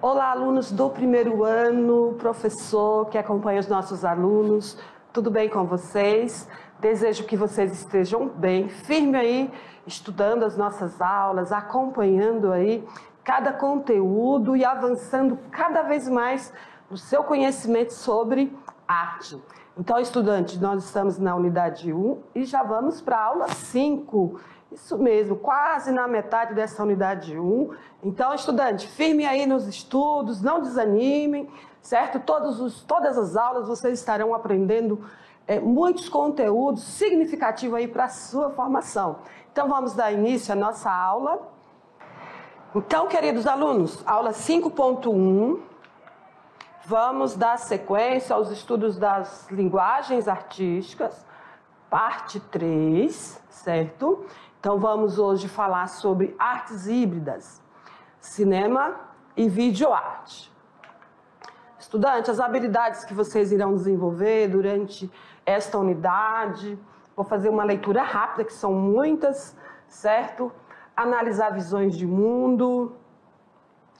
Olá, alunos do primeiro ano, professor que acompanha os nossos alunos, tudo bem com vocês? Desejo que vocês estejam bem, firme aí, estudando as nossas aulas, acompanhando aí cada conteúdo e avançando cada vez mais no seu conhecimento sobre arte. Então, estudantes, nós estamos na unidade 1 e já vamos para a aula 5. Isso mesmo, quase na metade dessa unidade 1. Então, estudante, firme aí nos estudos, não desanimem, certo? Todas as aulas vocês estarão aprendendo muitos conteúdos significativos aí para a sua formação. Então, vamos dar início à nossa aula. Então, queridos alunos, aula 5.1, vamos dar sequência aos estudos das linguagens artísticas, parte 3, certo? Então, vamos hoje falar sobre artes híbridas, cinema e videoarte. Estudantes, as habilidades que vocês irão desenvolver durante esta unidade, vou fazer uma leitura rápida, que são muitas, certo? Analisar visões de mundo,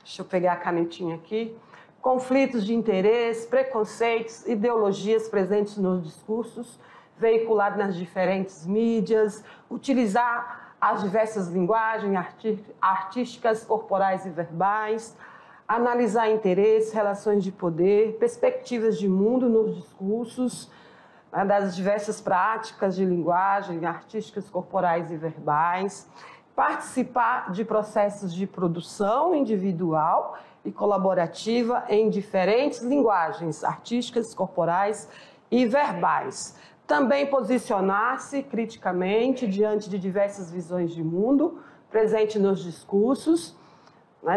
deixa eu pegar a canetinha aqui, conflitos de interesse, preconceitos, ideologias presentes nos discursos, veiculados nas diferentes mídias, utilizar as diversas linguagens artísticas, corporais e verbais, analisar interesses, relações de poder, perspectivas de mundo nos discursos, das diversas práticas de linguagem artísticas, corporais e verbais, participar de processos de produção individual e colaborativa em diferentes linguagens artísticas, corporais e verbais. Também posicionar-se criticamente diante de diversas visões de mundo, presente nos discursos,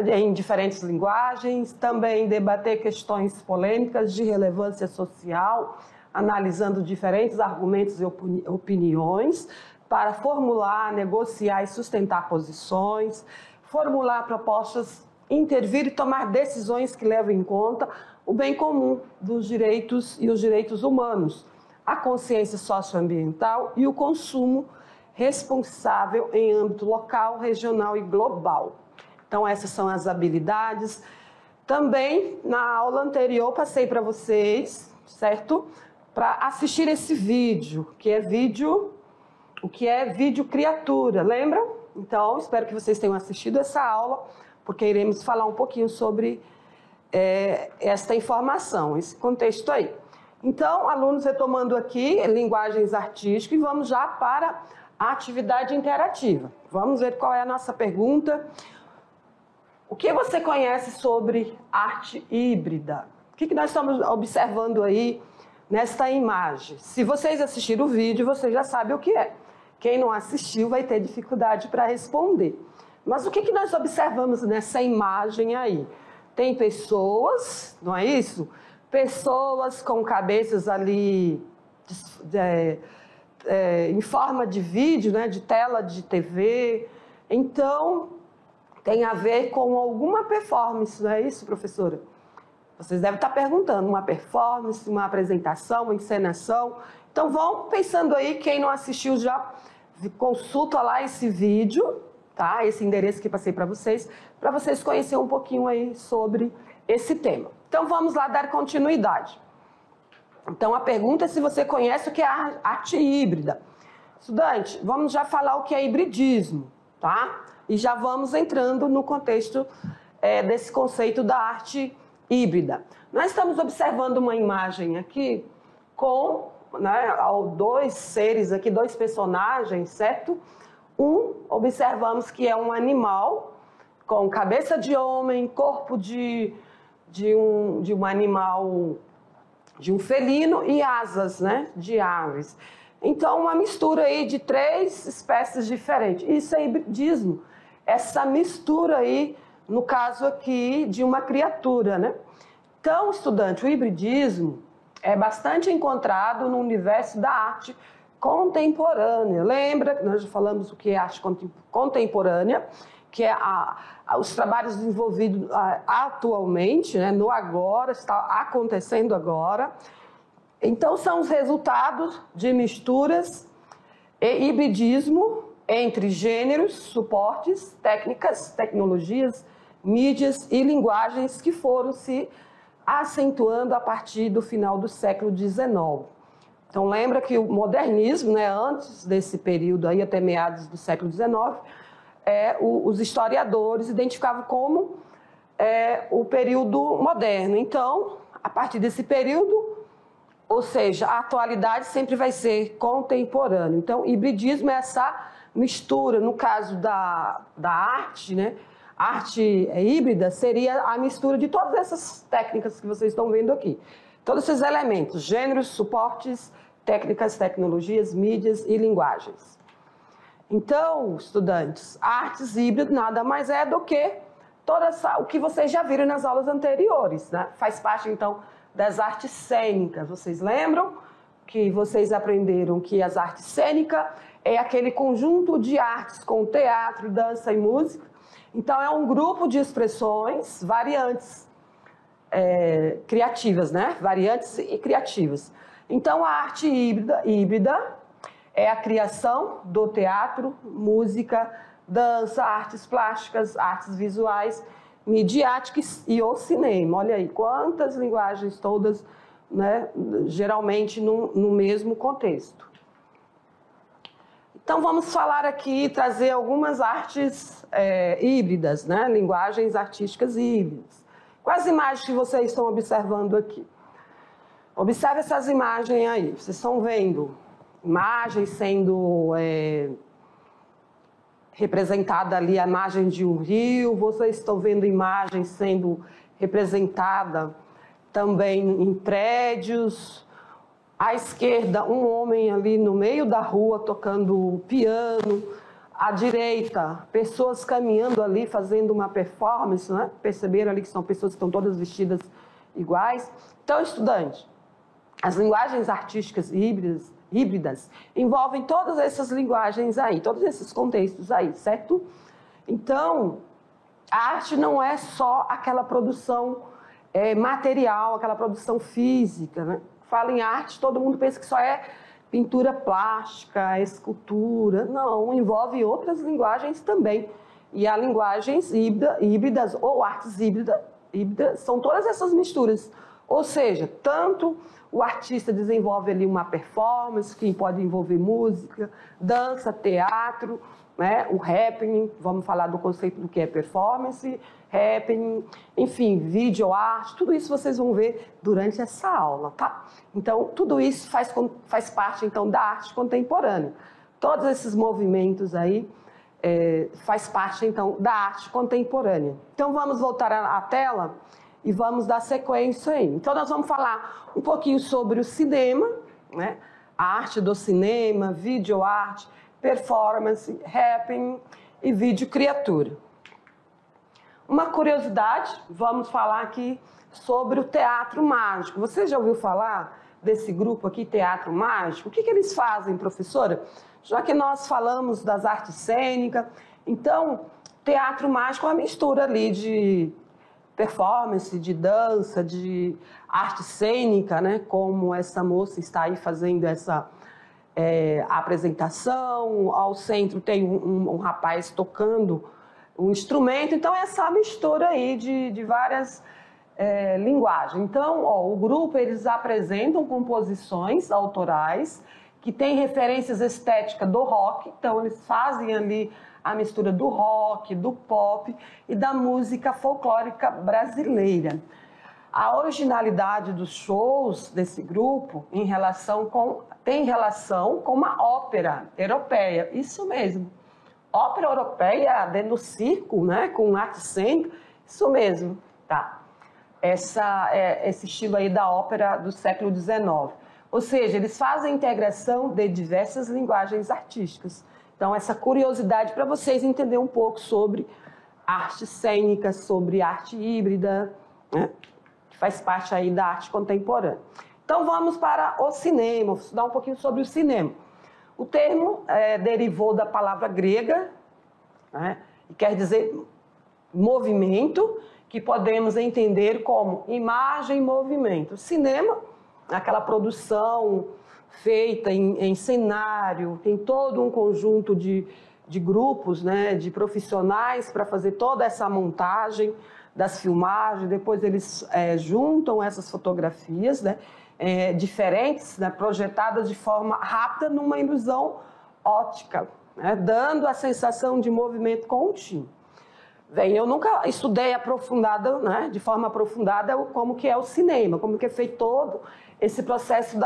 em diferentes linguagens. Também debater questões polêmicas de relevância social, analisando diferentes argumentos e opiniões, para formular, negociar e sustentar posições, formular propostas, intervir e tomar decisões que levem em conta o bem comum dos direitos e os direitos humanos, a consciência socioambiental e o consumo responsável em âmbito local, regional e global. Então, essas são as habilidades. Também, na aula anterior, passei para vocês, certo? Para assistir esse vídeo, o que é vídeo criatura, lembra? Então, espero que vocês tenham assistido essa aula, porque iremos falar um pouquinho sobre esta informação, esse contexto aí. Então, alunos, retomando aqui, linguagens artísticas, e vamos já para a atividade interativa. Vamos ver qual é a nossa pergunta. O que você conhece sobre arte híbrida? O que nós estamos observando aí nesta imagem? Se vocês assistiram o vídeo, vocês já sabem o que é. Quem não assistiu vai ter dificuldade para responder. Mas o que nós observamos nessa imagem aí? Tem pessoas, não é isso? Pessoas com cabeças ali em forma de vídeo, né, de tela de TV. Então, tem a ver com alguma performance, não é isso, professora? Vocês devem estar perguntando, uma performance, uma apresentação, uma encenação. Então, vão pensando aí, quem não assistiu já consulta lá esse vídeo, tá? Esse endereço que passei para vocês conhecerem um pouquinho aí sobre esse tema. Então, vamos lá dar continuidade. Então, a pergunta é se você conhece o que é a arte híbrida. Estudante, vamos já falar o que é hibridismo, tá? E já vamos entrando no contexto desse conceito da arte híbrida. Nós estamos observando uma imagem aqui com dois seres aqui, dois personagens, certo? Observamos que é um animal com cabeça de homem, corpo de um animal, de um felino e asas, né, de aves. Então, uma mistura aí de 3 espécies diferentes. Isso é hibridismo. Essa mistura aí, no caso aqui, de uma criatura, né? Então, estudante, o hibridismo é bastante encontrado no universo da arte contemporânea. Lembra que nós já falamos o que é arte contemporânea, que é os trabalhos desenvolvidos atualmente, né, no agora, está acontecendo agora. Então, são os resultados de misturas e hibridismo entre gêneros, suportes, técnicas, tecnologias mídias e linguagens que foram se acentuando a partir do final do século XIX. Então, lembra que o modernismo, né, antes desse período, aí, até meados do século XIX, os historiadores identificavam como o período moderno. Então, a partir desse período, ou seja, a atualidade sempre vai ser contemporânea. Então, hibridismo é essa mistura, no caso da arte, né? Arte híbrida seria a mistura de todas essas técnicas que vocês estão vendo aqui. Todos esses elementos, gêneros, suportes, técnicas, tecnologias, mídias e linguagens. Então, estudantes, artes híbridas nada mais é do que o que vocês já viram nas aulas anteriores, né? Faz parte, então, das artes cênicas. Vocês lembram que vocês aprenderam que as artes cênicas é aquele conjunto de artes com teatro, dança e música. Então, é um grupo de expressões variantes criativas, né? Variantes e criativas. Então, a arte híbrida é a criação do teatro, música, dança, artes plásticas, artes visuais, midiáticas e o cinema. Olha aí, quantas linguagens todas, né? Geralmente no mesmo contexto. Então, vamos falar aqui, trazer algumas artes híbridas, né? Linguagens artísticas híbridas. Quais imagens que vocês estão observando aqui? Observe essas imagens aí. Vocês estão vendo imagens sendo representada ali, a imagem de um rio. Vocês estão vendo imagens sendo representada também em prédios. À esquerda, um homem ali no meio da rua tocando piano. À direita, pessoas caminhando ali, fazendo uma performance, né? Perceberam ali que são pessoas que estão todas vestidas iguais. Então, estudante, as linguagens artísticas híbridas envolvem todas essas linguagens aí, todos esses contextos aí, certo? Então, a arte não é só aquela produção material, aquela produção física, né? Fala em arte, todo mundo pensa que só é pintura plástica, escultura. Não, envolve outras linguagens também. E as linguagens híbridas ou artes híbridas são todas essas misturas. Ou seja, tanto o artista desenvolve ali uma performance, que pode envolver música, dança, teatro, né? O happening, vamos falar do conceito do que é performance, happening, enfim, vídeo arte, tudo isso vocês vão ver durante essa aula, tá? Então, tudo isso faz parte, então, da arte contemporânea. Todos esses movimentos aí faz parte, então, da arte contemporânea. Então, vamos voltar à tela e vamos dar sequência aí. Então, nós vamos falar um pouquinho sobre o cinema, né? A arte do cinema, videoarte, performance, happening e videocriatura. Uma curiosidade, vamos falar aqui sobre o teatro mágico. Você já ouviu falar desse grupo aqui, Teatro Mágico? O que eles fazem, professora? Já que nós falamos das artes cênicas, então, teatro mágico é uma mistura ali de performance, de dança, de arte cênica, né? Como essa moça está aí fazendo essa apresentação. Ao centro tem um rapaz tocando um instrumento. Então, essa mistura aí de várias linguagens. Então, o grupo, eles apresentam composições autorais que têm referências estéticas do rock. Então, eles fazem ali a mistura do rock, do pop e da música folclórica brasileira. A originalidade dos shows desse grupo tem relação com uma ópera europeia. Isso mesmo. Ópera europeia dentro do circo, né, com arte cênica, isso mesmo, tá? Esse estilo aí da ópera do século XIX. Ou seja, eles fazem a integração de diversas linguagens artísticas. Então, essa curiosidade para vocês entenderem um pouco sobre arte cênica, sobre arte híbrida, né, que faz parte aí da arte contemporânea. Então, vamos para o cinema, vou estudar um pouquinho sobre o cinema. O termo derivou da palavra grega, né, e quer dizer movimento, que podemos entender como imagem e movimento. Cinema, aquela produção feita em cenário, tem todo um conjunto de de grupos, né, de profissionais para fazer toda essa montagem das filmagens. Depois eles juntam essas fotografias, né, diferentes, né, projetadas de forma rápida numa ilusão óptica, né, dando a sensação de movimento contínuo. Bem, eu nunca estudei aprofundada, né, de forma aprofundada como que é o cinema, como que é feito todo esse processo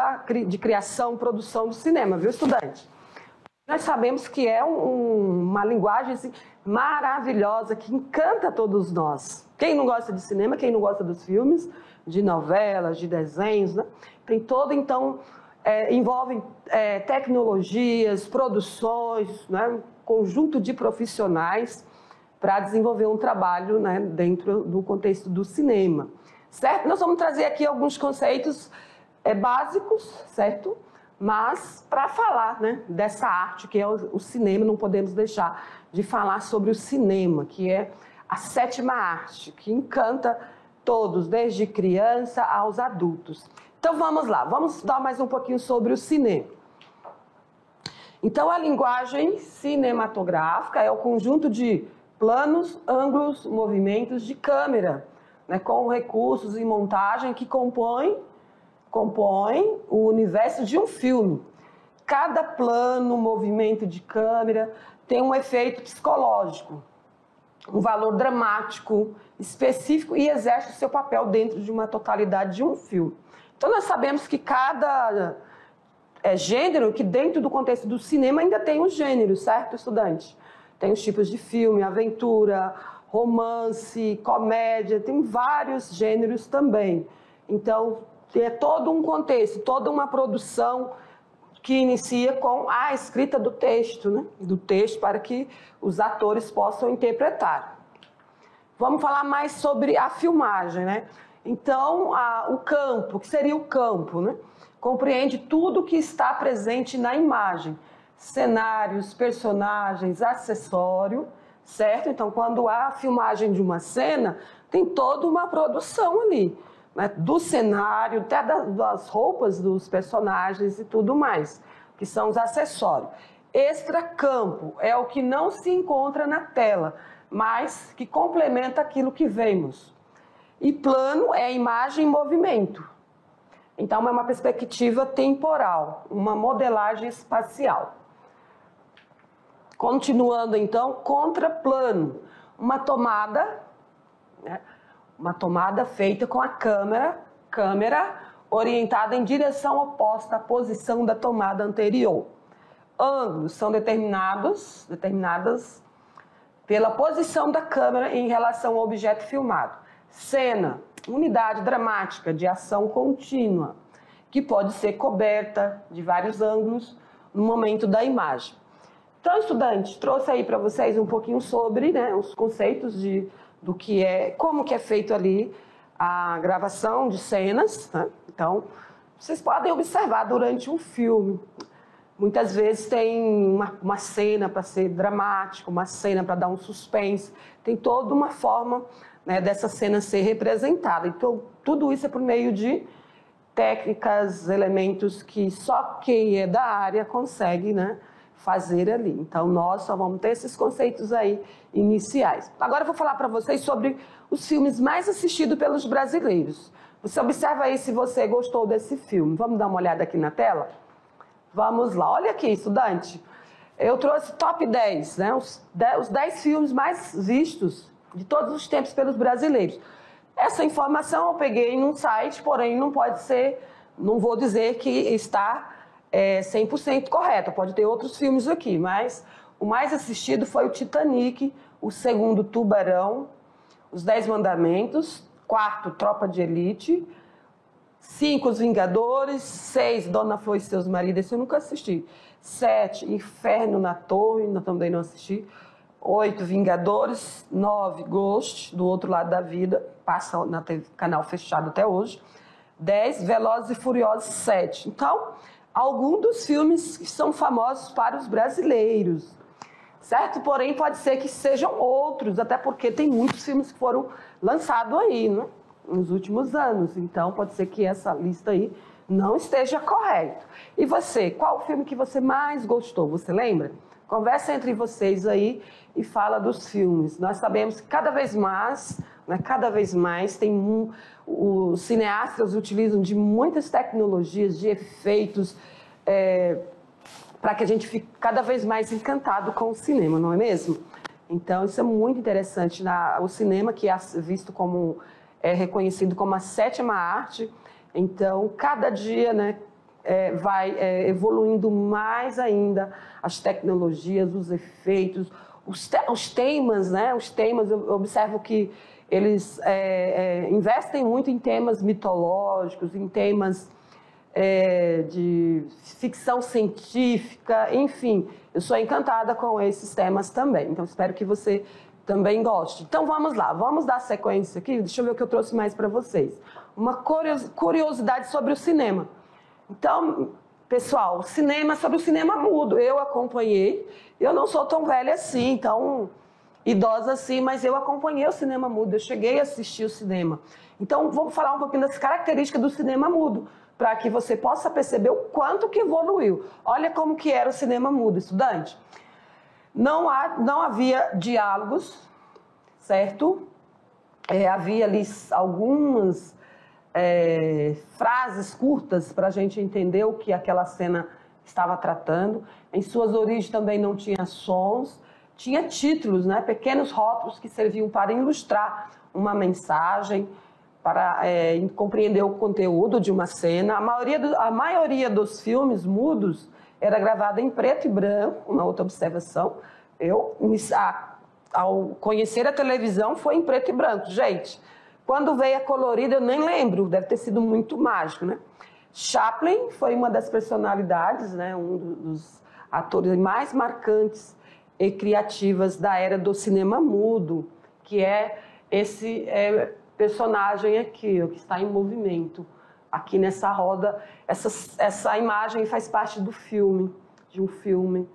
de criação, produção do cinema, viu, estudante? Nós sabemos que é uma linguagem assim, maravilhosa, que encanta todos nós. Quem não gosta de cinema, quem não gosta dos filmes, de novelas, de desenhos, né? Tem todo, então, envolve tecnologias, produções, né? Um conjunto de profissionais para desenvolver um trabalho, né, dentro do contexto do cinema. Certo? Nós vamos trazer aqui alguns conceitos básicos, certo? Mas, para falar, né, dessa arte que é o cinema, não podemos deixar de falar sobre o cinema, que é a sétima arte, que encanta todos, desde criança aos adultos. Então, vamos lá, vamos estudar mais um pouquinho sobre o cinema. Então, a linguagem cinematográfica é o conjunto de planos, ângulos, movimentos de câmera, né, com recursos e montagem que compõem o universo de um filme. Cada plano, movimento de câmera tem um efeito psicológico, um valor dramático específico e exerce o seu papel dentro de uma totalidade de um filme. Então, nós sabemos que cada gênero, que dentro do contexto do cinema ainda tem os gêneros, certo, estudante? Tem os tipos de filme, aventura, romance, comédia, tem vários gêneros também. Então, é todo um contexto, toda uma produção que inicia com a escrita do texto, né? Do texto para que os atores possam interpretar. Vamos falar mais sobre a filmagem, né? Então, o campo, o que seria o campo, né? Compreende tudo que está presente na imagem. Cenários, personagens, acessório, certo? Então, quando há a filmagem de uma cena, tem toda uma produção ali, né? Do cenário, até das roupas dos personagens e tudo mais, que são os acessórios. Extracampo é o que não se encontra na tela, mas que complementa aquilo que vemos. E plano é a imagem em movimento. Então, é uma perspectiva temporal, uma modelagem espacial. Continuando, então, contraplano, uma tomada, né? Uma tomada feita com a câmera orientada em direção oposta à posição da tomada anterior. Ângulos são determinadas pela posição da câmera em relação ao objeto filmado. Cena, unidade dramática de ação contínua, que pode ser coberta de vários ângulos no momento da imagem. Então, estudante, trouxe aí para vocês um pouquinho sobre, né, os conceitos do que como que é feito ali a gravação de cenas, né? Então, vocês podem observar durante um filme. Muitas vezes tem uma cena para ser dramática, uma cena para dar um suspense. Tem toda uma forma, né, dessa cena ser representada. Então, tudo isso é por meio de técnicas, elementos que só quem é da área consegue, né, fazer ali. Então, nós só vamos ter esses conceitos aí iniciais. Agora eu vou falar para vocês sobre os filmes mais assistidos pelos brasileiros. Você observa aí se você gostou desse filme. Vamos dar uma olhada aqui na tela? Vamos lá. Olha aqui, estudante. Eu trouxe top 10, né? Os 10 filmes mais vistos de todos os tempos pelos brasileiros. Essa informação eu peguei num site, porém não pode ser, não vou dizer que está 100% correta. Pode ter outros filmes aqui, mas o mais assistido foi o Titanic, o segundo Tubarão, Os 10 Mandamentos, quarto Tropa de Elite, 5 Os Vingadores, 6 Dona Flor e Seus Maridos, esse eu nunca assisti, 7 Inferno na Torre, eu também não assisti, 8 Vingadores, 9 Ghost, do Outro Lado da Vida, passa na canal fechado até hoje, 10 Velozes e Furiosos 7. Então, alguns dos filmes que são famosos para os brasileiros, certo? Porém, pode ser que sejam outros, até porque tem muitos filmes que foram lançados aí, né, nos últimos anos. Então, pode ser que essa lista aí não esteja correta. E você, qual o filme que você mais gostou? Você lembra? conversa entre vocês aí e fala dos filmes. Nós sabemos que cada vez mais, né, os cineastas utilizam de muitas tecnologias, de efeitos, para que a gente fique cada vez mais encantado com o cinema, não é mesmo? Então, isso é muito interessante. O cinema, que é visto como, reconhecido como a sétima arte, então, cada dia, né, vai evoluindo mais ainda as tecnologias, os efeitos, os temas, né? Os temas, eu observo que eles investem muito em temas mitológicos, em temas de ficção científica, enfim. Eu sou encantada com esses temas também, então espero que você também goste. Então vamos lá, vamos dar sequência aqui, deixa eu ver o que eu trouxe mais para vocês. Uma curiosidade sobre o cinema. Então, pessoal, sobre o cinema mudo, eu acompanhei, eu não sou tão velha assim, tão idosa assim, mas eu acompanhei o cinema mudo, eu cheguei a assistir o cinema. Então, vou falar um pouquinho das características do cinema mudo, para que você possa perceber o quanto que evoluiu. Olha como que era o cinema mudo, estudante. Não havia diálogos, certo? Havia ali algumas frases curtas para a gente entender o que aquela cena estava tratando. Em suas origens também não tinha sons, tinha títulos, né? Pequenos rótulos que serviam para ilustrar uma mensagem, para compreender o conteúdo de uma cena. A maioria dos filmes mudos era gravada em preto e branco. Uma outra observação, ao conhecer a televisão, foi em preto e branco. Gente, quando veio a colorida, eu nem lembro, deve ter sido muito mágico, né? Chaplin foi uma das personalidades, né? Um dos atores mais marcantes e criativas da era do cinema mudo, que é esse personagem aqui, que está em movimento, aqui nessa roda. Essa imagem faz parte do filme, de um filme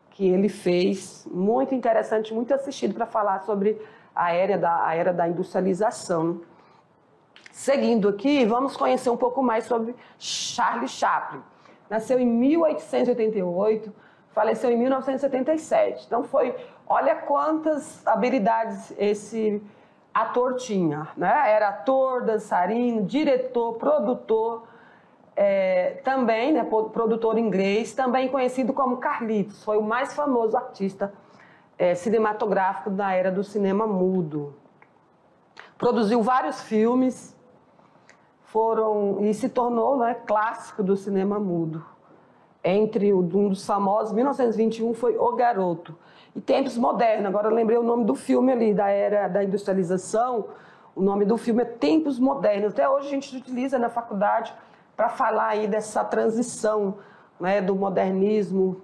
que ele fez, muito interessante, muito assistido, para falar sobre a era da industrialização. Seguindo aqui, vamos conhecer um pouco mais sobre Charlie Chaplin. Nasceu em 1888, faleceu em 1977. Então olha quantas habilidades esse ator tinha, né? Era ator, dançarino, diretor, produtor, também, né, produtor inglês, também conhecido como Carlitos. Foi o mais famoso artista cinematográfico da era do cinema mudo. Produziu vários filmes, e se tornou, né, clássico do cinema mudo. Entre um dos famosos, 1921, foi O Garoto. E Tempos Modernos, agora eu lembrei o nome do filme ali, da era da industrialização, o nome do filme é Tempos Modernos. Até hoje a gente utiliza na faculdade para falar aí dessa transição, né, do modernismo,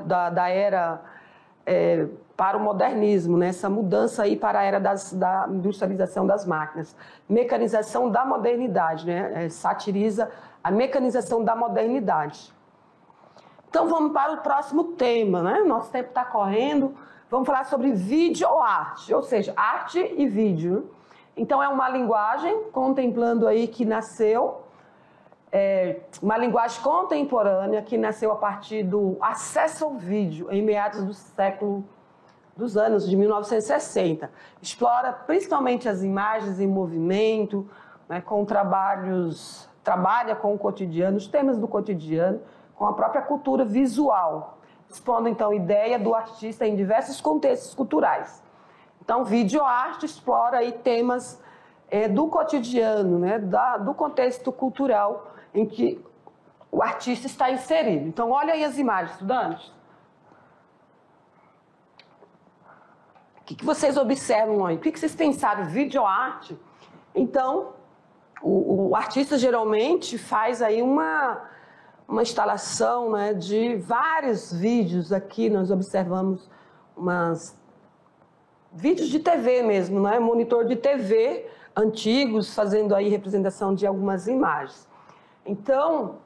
da era para o modernismo, né, essa mudança aí para a era da industrialização das máquinas. Mecanização da modernidade, né, satiriza a mecanização da modernidade. Então vamos para o próximo tema, né? Nosso tempo está correndo. Vamos falar sobre videoarte, ou seja, arte e vídeo. Então é uma linguagem contemplando aí que nasceu, uma linguagem contemporânea que nasceu a partir do acesso ao vídeo em meados dos anos de 1960. Explora principalmente as imagens em movimento, né, trabalha com o cotidiano, os temas do cotidiano, com a própria cultura visual, expondo, então, a ideia do artista em diversos contextos culturais. Então, videoarte explora aí temas do cotidiano, né, do contexto cultural em que o artista está inserido. Então, olha aí as imagens, estudantes. O que vocês observam aí? O que vocês pensaram? Videoarte? Então, o artista geralmente faz aí uma instalação, né, de vários vídeos. Aqui nós observamos vídeos de TV mesmo, né, monitor de TV antigos, fazendo aí representação de algumas imagens. Então,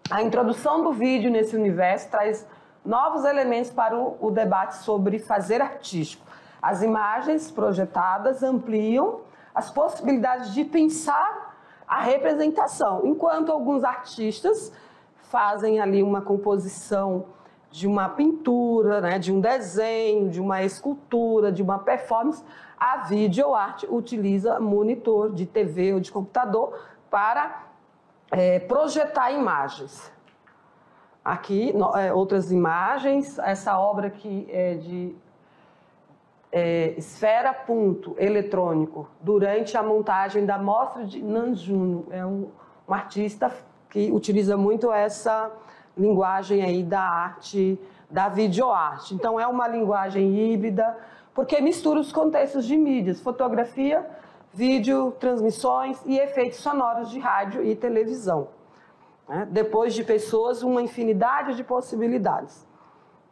a introdução do vídeo nesse universo traz novos elementos para o debate sobre fazer artístico. As imagens projetadas ampliam as possibilidades de pensar a representação, enquanto alguns artistas fazem ali uma composição de uma pintura, né, de um desenho, de uma escultura, de uma performance, a videoarte utiliza monitor de TV ou de computador para projetar imagens. Aqui, outras imagens, essa obra aqui é de Esfera Punto Eletrônico, durante a montagem da Mostra de Nanjum. É um artista que utiliza muito essa linguagem aí da arte, da videoarte. Então, é uma linguagem híbrida, porque mistura os contextos de mídias, fotografia, vídeo, transmissões e efeitos sonoros de rádio e televisão. Depois de pessoas, uma infinidade de possibilidades.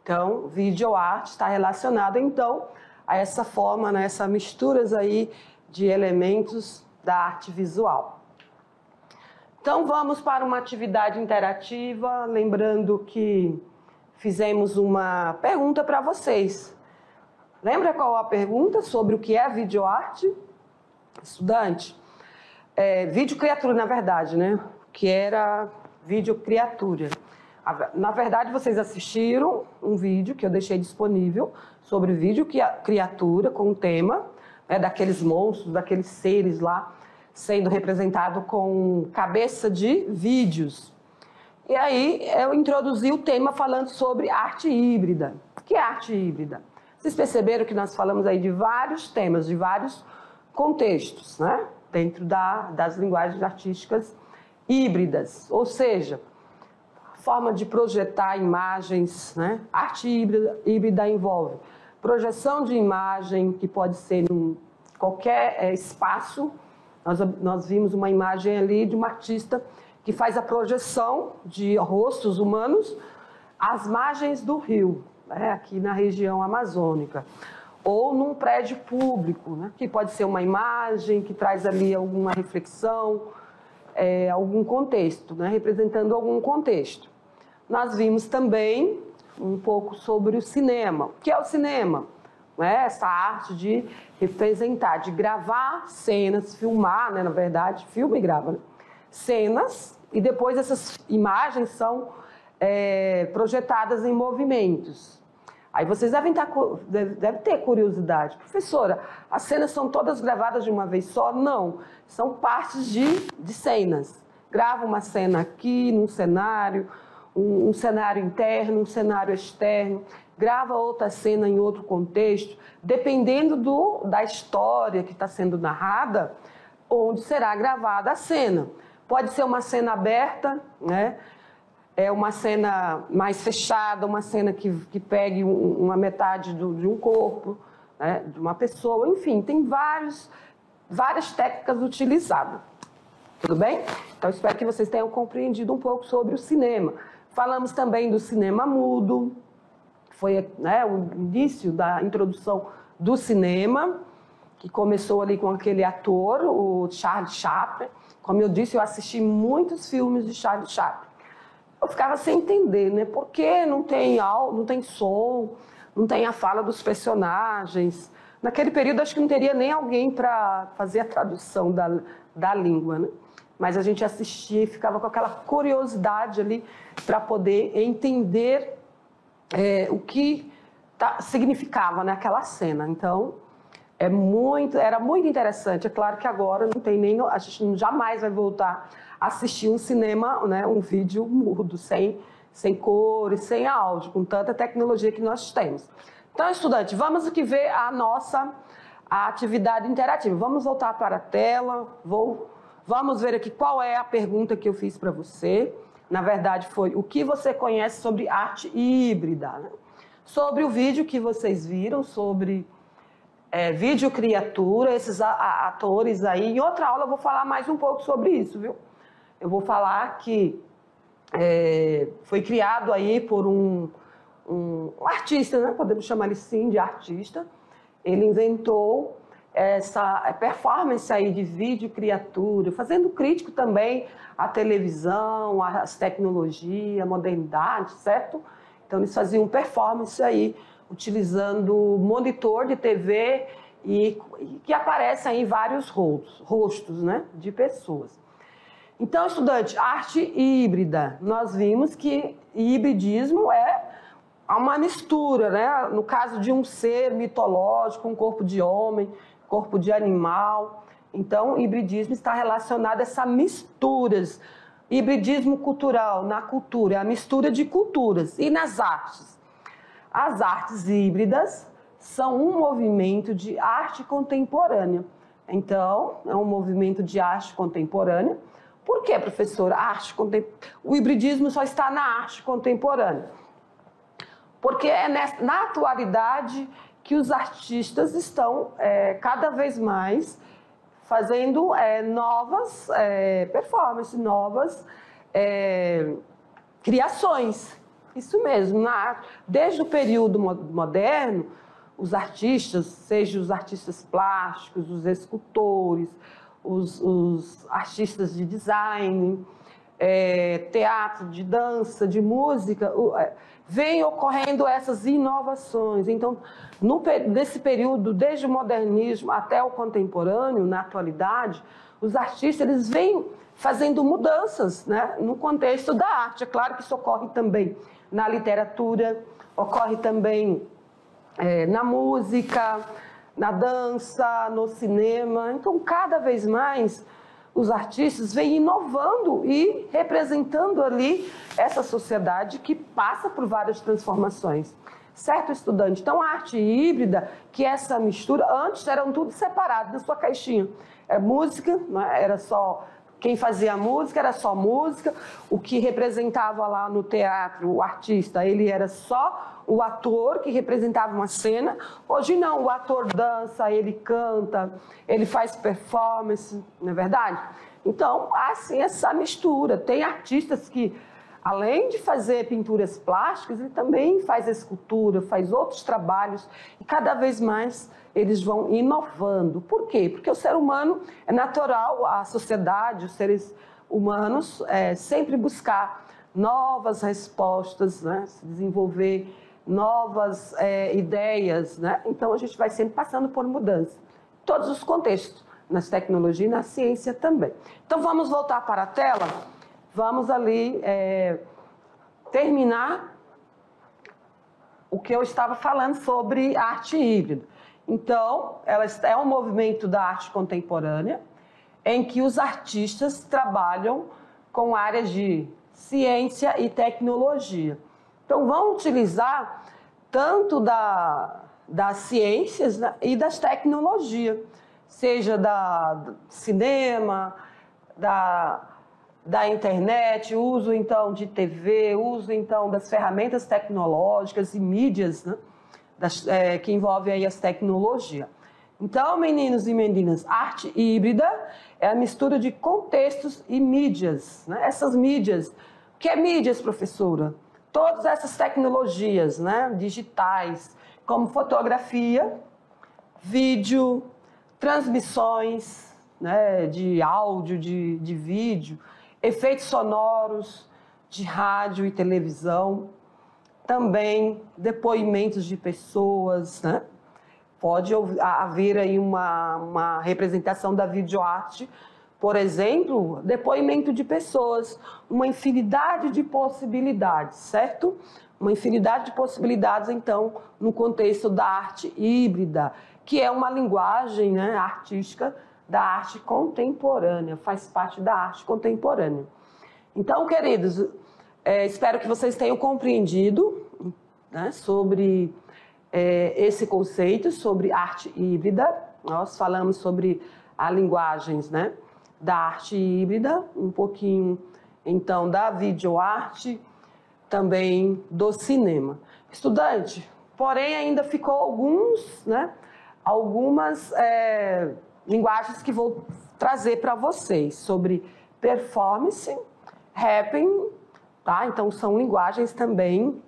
Então, videoarte está relacionada, então, a essa forma, né, essas misturas aí de elementos da arte visual. Então, vamos para uma atividade interativa, lembrando que fizemos uma pergunta para vocês. Lembra qual a pergunta sobre o que é videoarte? Estudante? Videocriatura, na verdade, né? Que era videocriatura. Na verdade, vocês assistiram um vídeo que eu deixei disponível sobre videocriatura com o tema, né, daqueles monstros, daqueles seres lá, sendo representado com cabeça de vídeos. E aí eu introduzi o tema falando sobre arte híbrida. O que é arte híbrida? Vocês perceberam que nós falamos aí de vários temas, de vários contextos, né? Dentro das linguagens artísticas híbridas, ou seja, forma de projetar imagens, né? Arte híbrida envolve projeção de imagem, que pode ser em qualquer espaço. Nós vimos uma imagem ali de uma artista que faz a projeção de rostos humanos às margens do rio, né, aqui na região amazônica. Ou num prédio público, né, que pode ser uma imagem que traz ali alguma reflexão, algum contexto, né, representando algum contexto. Nós vimos também um pouco sobre o cinema. O que é o cinema? Essa arte de representar, de gravar cenas, filmar, né, na verdade, filma e grava, né, cenas, e depois essas imagens são projetadas em movimentos. Aí vocês devem ter curiosidade. Professora, as cenas são todas gravadas de uma vez só? Não, são partes de cenas. Grava uma cena aqui, num cenário, um cenário interno, um cenário externo, grava outra cena em outro contexto, dependendo da história que está sendo narrada, onde será gravada a cena. Pode ser uma cena aberta, né? Uma cena mais fechada, uma cena que pegue uma metade de um corpo, né? De uma pessoa, enfim, tem várias técnicas utilizadas. Tudo bem? Então, espero que vocês tenham compreendido um pouco sobre o cinema. Falamos também do cinema mudo, foi, né, o início da introdução do cinema, que começou ali com aquele ator, o Charlie Chaplin. Como eu disse, eu assisti muitos filmes de Charlie Chaplin. Eu ficava sem entender, né? Por que não tem som, não tem a fala dos personagens? Naquele período, acho que não teria nem alguém para fazer a tradução da língua, né? Mas a gente assistia e ficava com aquela curiosidade ali para poder entender o que significava, né, aquela cena. Então, era muito interessante. É claro que agora não tem nem, a gente jamais vai voltar a assistir um cinema, né, um vídeo mudo, sem cores, sem áudio, com tanta tecnologia que nós temos. Então, estudante, vamos aqui ver a atividade interativa. Vamos voltar para a tela, vamos ver aqui qual é a pergunta que eu fiz para você. Na verdade, foi o que você conhece sobre arte híbrida, né? Sobre o vídeo que vocês viram, sobre videocriatura, esses atores aí. Em outra aula eu vou falar mais um pouco sobre isso, viu? Eu vou falar que foi criado aí por um artista, né? Podemos chamar ele sim de artista. Ele inventou essa performance aí de videocriatura, fazendo crítico também à televisão, às tecnologias, à modernidade, certo? Então eles faziam performance aí, utilizando monitor de TV e que aparece aí vários rostos, né, de pessoas. Então, estudante, arte híbrida. Nós vimos que hibridismo é há uma mistura, né? No caso de um ser mitológico, um corpo de homem, corpo de animal. Então, o hibridismo está relacionado a essas misturas. Hibridismo cultural, na cultura, é a mistura de culturas. E nas artes? As artes híbridas são um movimento de arte contemporânea. Então, é um movimento de arte contemporânea. Por que, professora? O hibridismo só está na arte contemporânea. Porque é na atualidade que os artistas estão cada vez mais fazendo novas performances, novas criações. Isso mesmo, desde o período moderno, os artistas, seja os artistas plásticos, os escultores, os artistas de design, teatro, de dança, de música, vem ocorrendo essas inovações. Então, nesse período, desde o modernismo até o contemporâneo, na atualidade, os artistas eles vêm fazendo mudanças, né, no contexto da arte. É claro que isso ocorre também na literatura, ocorre também na música, na dança, no cinema. Então, cada vez mais, os artistas vêm inovando e representando ali essa sociedade que passa por várias transformações. Certo, estudante? Então, a arte híbrida, que é essa mistura, antes eram tudo separado na sua caixinha. Música, né? Era só... Quem fazia música era só música, o que representava lá no teatro, o artista, ele era só o ator que representava uma cena. Hoje não, o ator dança, ele canta, ele faz performance, não é verdade? Então, há assim essa mistura. Tem artistas que, além de fazer pinturas plásticas, ele também faz escultura, faz outros trabalhos, e cada vez mais eles vão inovando. Por quê? Porque o ser humano é natural, a sociedade, os seres humanos, sempre buscar novas respostas, né? Se desenvolver novas ideias, né? Então, a gente vai sempre passando por mudança. Em todos os contextos, nas tecnologias e na ciência também. Então, vamos voltar para a tela. Vamos ali terminar o que eu estava falando sobre arte híbrida. Então, ela é um movimento da arte contemporânea em que os artistas trabalham com áreas de ciência e tecnologia. Então, vão utilizar tanto das ciências, né, e das tecnologias, seja da cinema, da internet, uso então de TV, uso então das ferramentas tecnológicas e mídias, né, que envolvem aí as tecnologias. Então, meninos e meninas, arte híbrida é a mistura de contextos e mídias, né? Essas mídias, o que é mídias, professora? Todas essas tecnologias, né, digitais, como fotografia, vídeo, transmissões, né, de áudio, de vídeo, efeitos sonoros, de rádio e televisão, também depoimentos de pessoas, né? Pode haver aí uma representação da videoarte, por exemplo, depoimento de pessoas, uma infinidade de possibilidades, certo? Uma infinidade de possibilidades, então, no contexto da arte híbrida, que é uma linguagem, né, artística da arte contemporânea, faz parte da arte contemporânea. Então, queridos, espero que vocês tenham compreendido, né, sobre esse conceito, sobre arte híbrida. Nós falamos sobre as linguagens, né, da arte híbrida, um pouquinho, então, da videoarte, também do cinema. Estudante, porém, ainda ficou algumas linguagens que vou trazer para vocês, sobre performance, rapping, tá? Então, são linguagens também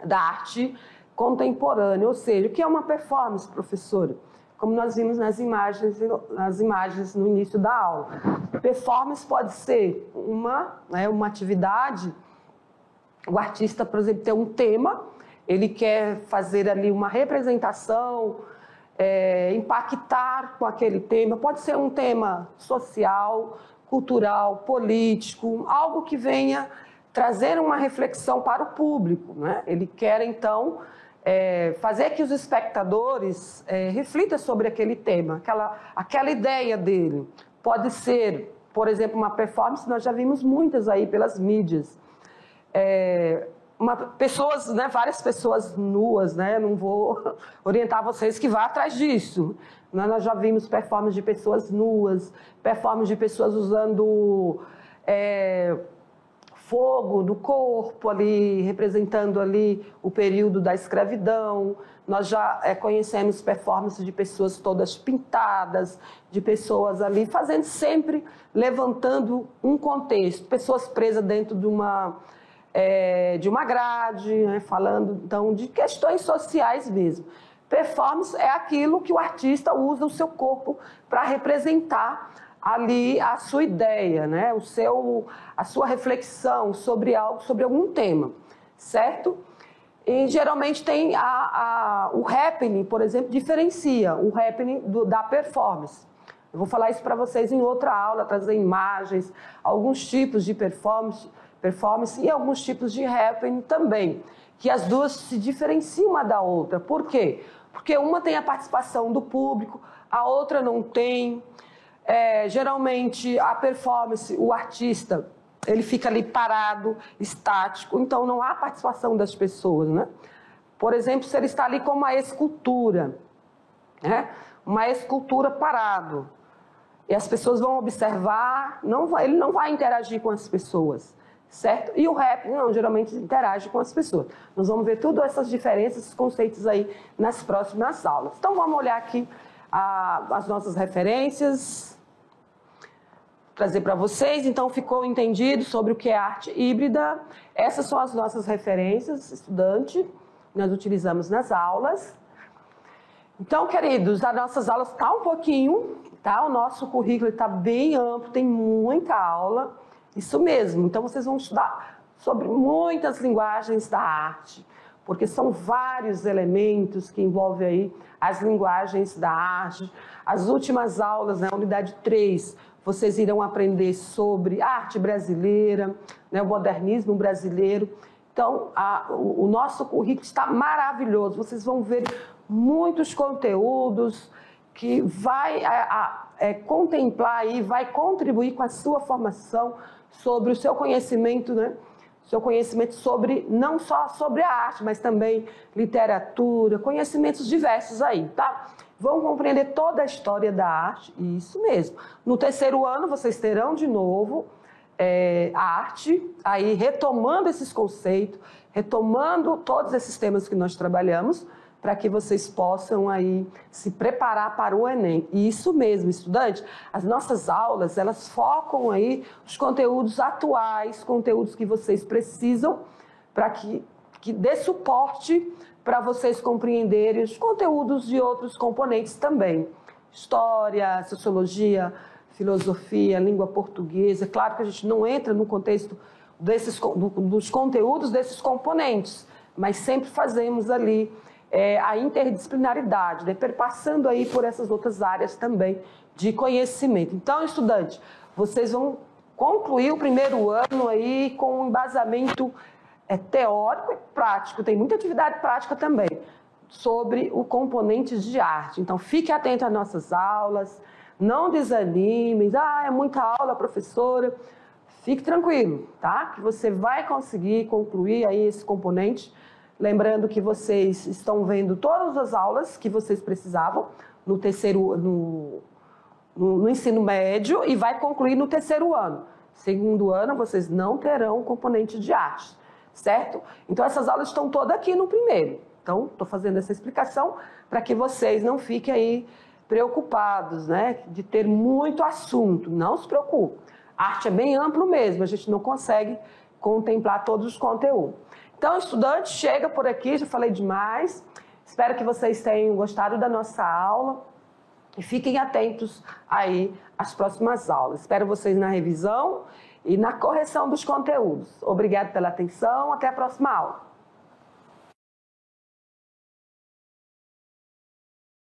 da arte contemporânea, ou seja, o que é uma performance, professora? Como nós vimos nas imagens no início da aula. Performance pode ser uma atividade, o artista, por exemplo, tem um tema, ele quer fazer ali uma representação, impactar com aquele tema, pode ser um tema social, cultural, político, algo que venha trazer uma reflexão para o público, né? Ele quer, então, fazer que os espectadores reflitam sobre aquele tema, aquela ideia dele. Pode ser, por exemplo, uma performance, nós já vimos muitas aí pelas mídias, pessoas, né, várias pessoas nuas, né? Não vou orientar vocês que vá atrás disso. Nós já vimos performances de pessoas nuas, performances de pessoas usando fogo do corpo ali, representando ali o período da escravidão. Nós já conhecemos performances de pessoas todas pintadas, de pessoas ali fazendo sempre, levantando um contexto, pessoas presas dentro de uma grade, né, falando então de questões sociais mesmo. Performance é aquilo que o artista usa o seu corpo para representar ali a sua ideia, né, a sua reflexão sobre algo, sobre algum tema, certo? E geralmente tem o happening, por exemplo, diferencia o happening da performance. Eu vou falar isso para vocês em outra aula, trazer imagens, alguns tipos de performance e alguns tipos de happening também, que as duas se diferenciam uma da outra. Por quê? Porque uma tem a participação do público, a outra não tem. Geralmente, a performance, o artista, ele fica ali parado, estático, então não há participação das pessoas, né? Por exemplo, se ele está ali com uma escultura, né? Uma escultura parado, e as pessoas vão observar, ele não vai interagir com as pessoas, certo? E o rap, não, geralmente interage com as pessoas. Nós vamos ver todas essas diferenças, esses conceitos aí nas próximas aulas. Então, vamos olhar aqui as nossas referências, trazer para vocês. Então, ficou entendido sobre o que é arte híbrida. Essas são as nossas referências, estudante, nós utilizamos nas aulas. Então, queridos, as nossas aulas estão um pouquinho, tá? O nosso currículo está bem amplo, tem muita aula, isso mesmo. Então, vocês vão estudar sobre muitas linguagens da arte, porque são vários elementos que envolvem aí as linguagens da arte. As últimas aulas, na unidade 3, vocês irão aprender sobre arte brasileira, né, o modernismo brasileiro. Então, o nosso currículo está maravilhoso. Vocês vão ver muitos conteúdos que vai contemplar e vai contribuir com a sua formação sobre o seu conhecimento, né? Seu conhecimento sobre, não só sobre a arte, mas também literatura, conhecimentos diversos aí, tá? Vão compreender toda a história da arte, isso mesmo. No terceiro ano, vocês terão de novo a arte, aí retomando esses conceitos, retomando todos esses temas que nós trabalhamos, para que vocês possam aí se preparar para o Enem. E isso mesmo, estudante, as nossas aulas, elas focam aí os conteúdos atuais, conteúdos que vocês precisam para que dê suporte para vocês compreenderem os conteúdos de outros componentes também. História, sociologia, filosofia, língua portuguesa. Claro que a gente não entra no contexto dos conteúdos desses componentes, mas sempre fazemos ali a interdisciplinaridade, né? Perpassando aí por essas outras áreas também de conhecimento. Então, estudante, vocês vão concluir o primeiro ano aí com um embasamento teórico e prático, tem muita atividade prática também, sobre o componente de arte. Então, fique atento às nossas aulas, não desanimem, é muita aula, professora. Fique tranquilo, tá? Que você vai conseguir concluir aí esse componente. Lembrando que vocês estão vendo todas as aulas que vocês precisavam no ensino médio e vai concluir no terceiro ano. Segundo ano, vocês não terão componente de arte, certo? Então, essas aulas estão todas aqui no primeiro. Então, estou fazendo essa explicação para que vocês não fiquem aí preocupados, né? De ter muito assunto. Não se preocupe. A arte é bem amplo mesmo, a gente não consegue contemplar todos os conteúdos. Então, estudante, chega por aqui, já falei demais. Espero que vocês tenham gostado da nossa aula e fiquem atentos aí às próximas aulas. Espero vocês na revisão e na correção dos conteúdos. Obrigado pela atenção, até a próxima aula.